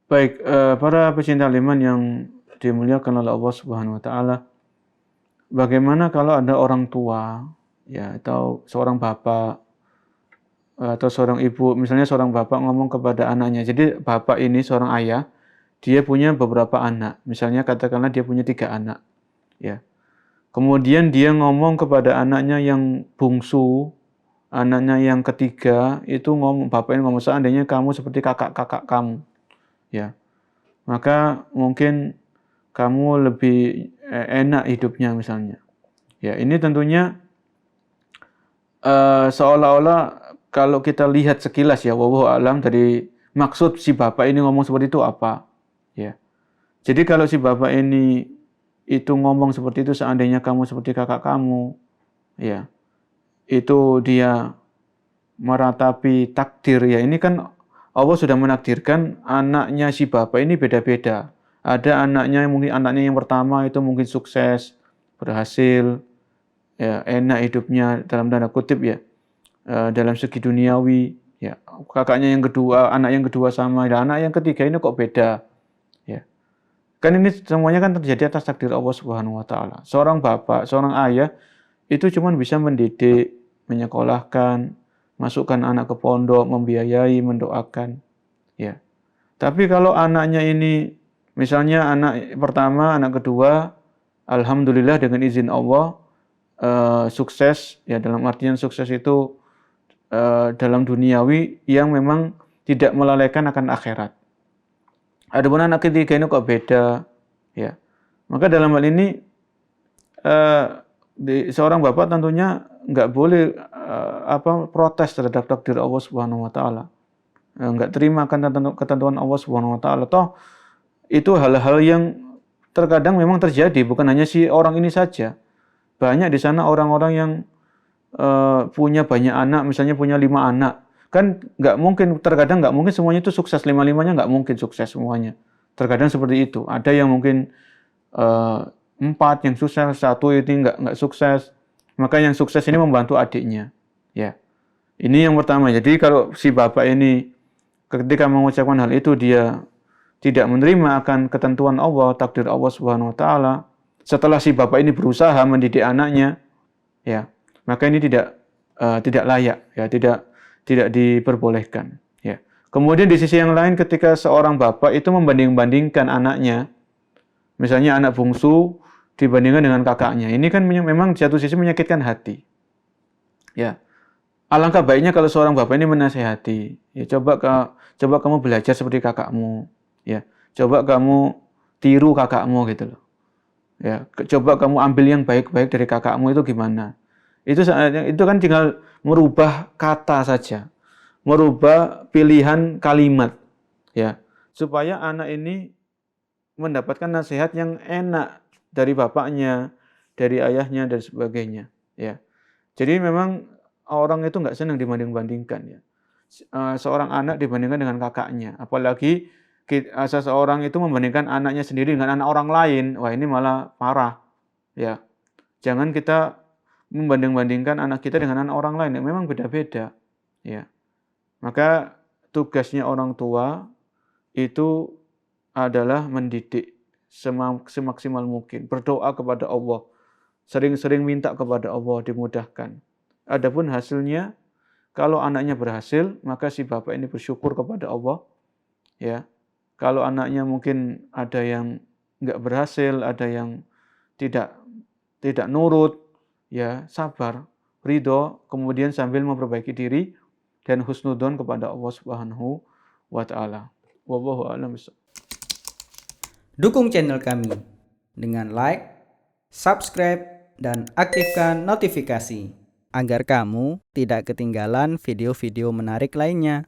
Baik, para pecinta Al-Iman yang dimuliakan oleh Allah Subhanahu wa taala. Bagaimana kalau ada orang tua ya atau seorang bapak atau seorang ibu, misalnya seorang bapak ngomong kepada anaknya. Jadi bapak ini seorang ayah, dia punya beberapa anak. Misalnya katakanlah dia punya 3 anak, ya. Kemudian dia ngomong kepada anaknya yang bungsu, anaknya yang ketiga itu ngomong, bapaknya ngomong, seandainya kamu seperti kakak-kakak kamu, ya. Maka mungkin kamu lebih enak hidupnya misalnya. Ya, ini tentunya seolah-olah kalau kita lihat sekilas ya, wallahu alam, dari maksud si bapak ini ngomong seperti itu apa, ya. Jadi kalau si bapak ini itu ngomong seperti itu, seandainya kamu seperti kakak kamu, ya, itu dia meratapi takdir, ya. Ini kan Allah sudah menakdirkan anaknya si bapak ini beda-beda. Ada anaknya, mungkin anaknya yang pertama itu mungkin sukses, berhasil, ya, enak hidupnya dalam tanda kutip ya, dalam segi duniawi, ya. Kakaknya yang kedua, anak yang kedua sama, dan anak yang ketiga ini kok beda, ya. Kan ini semuanya kan terjadi atas takdir Allah Subhanahu wa taala. Seorang bapak, seorang ayah itu cuma bisa mendidik, menyekolahkan, masukkan anak ke pondok, membiayai, mendoakan, ya. Tapi kalau anaknya ini misalnya anak pertama, anak kedua, alhamdulillah dengan izin Allah sukses, ya, dalam artian sukses itu dalam duniawi yang memang tidak melalaikan akan akhirat. Adapun anak ketiga ini kok beda, ya. Maka dalam hal ini seorang bapak tentunya nggak boleh protes terhadap takdir Allah Subhanahu wa taala. Nggak terima akan ketentuan Allah Subhanahu wa taala. Toh itu hal-hal yang terkadang memang terjadi, bukan hanya si orang ini saja. Banyak di sana orang-orang yang punya banyak anak, misalnya punya 5 anak. Kan nggak mungkin, terkadang nggak mungkin semuanya itu sukses, 5-limanya nggak mungkin sukses semuanya. Terkadang seperti itu. Ada yang mungkin 4 yang sukses, 1 ini nggak sukses. Maka yang sukses ini membantu adiknya. Ya. Ini yang pertama. Jadi kalau si bapak ini ketika mengucapkan hal itu dia tidak menerima akan ketentuan Allah, takdir Allah Subhanahu wa taala, setelah si bapak ini berusaha mendidik anaknya, ya, maka ini tidak layak, ya, tidak diperbolehkan, ya. Kemudian di sisi yang lain, ketika seorang bapak itu membanding-bandingkan anaknya, misalnya anak bungsu dibandingkan dengan kakaknya, ini kan memang di satu sisi menyakitkan hati, ya. Alangkah baiknya kalau seorang bapak ini menasehati, ya, coba kamu belajar seperti kakakmu, ya. Coba kamu tiru kakakmu gitu loh. Ya, coba kamu ambil yang baik-baik dari kakakmu itu gimana? Itu kan tinggal merubah kata saja, merubah pilihan kalimat, ya, supaya anak ini mendapatkan nasihat yang enak dari bapaknya, dari ayahnya dan sebagainya, ya. Jadi memang orang itu nggak senang dibanding-bandingkan, ya. Seorang anak dibandingkan dengan kakaknya, apalagi seseorang itu membandingkan anaknya sendiri dengan anak orang lain, wah ini malah parah, ya. Jangan kita membanding-bandingkan anak kita dengan anak orang lain, yang memang beda-beda, ya. Maka tugasnya orang tua itu adalah mendidik semaksimal mungkin, berdoa kepada Allah, sering-sering minta kepada Allah dimudahkan. Adapun hasilnya, kalau anaknya berhasil, maka si bapak ini bersyukur kepada Allah, ya. Kalau anaknya mungkin ada yang nggak berhasil, ada yang tidak nurut, ya, sabar, ridho, kemudian sambil memperbaiki diri dan husnudzon kepada Allah Subhanahu wa taala. Wallahu a'lam bishawab. Dukung channel kami dengan like, subscribe, dan aktifkan notifikasi agar kamu tidak ketinggalan video-video menarik lainnya.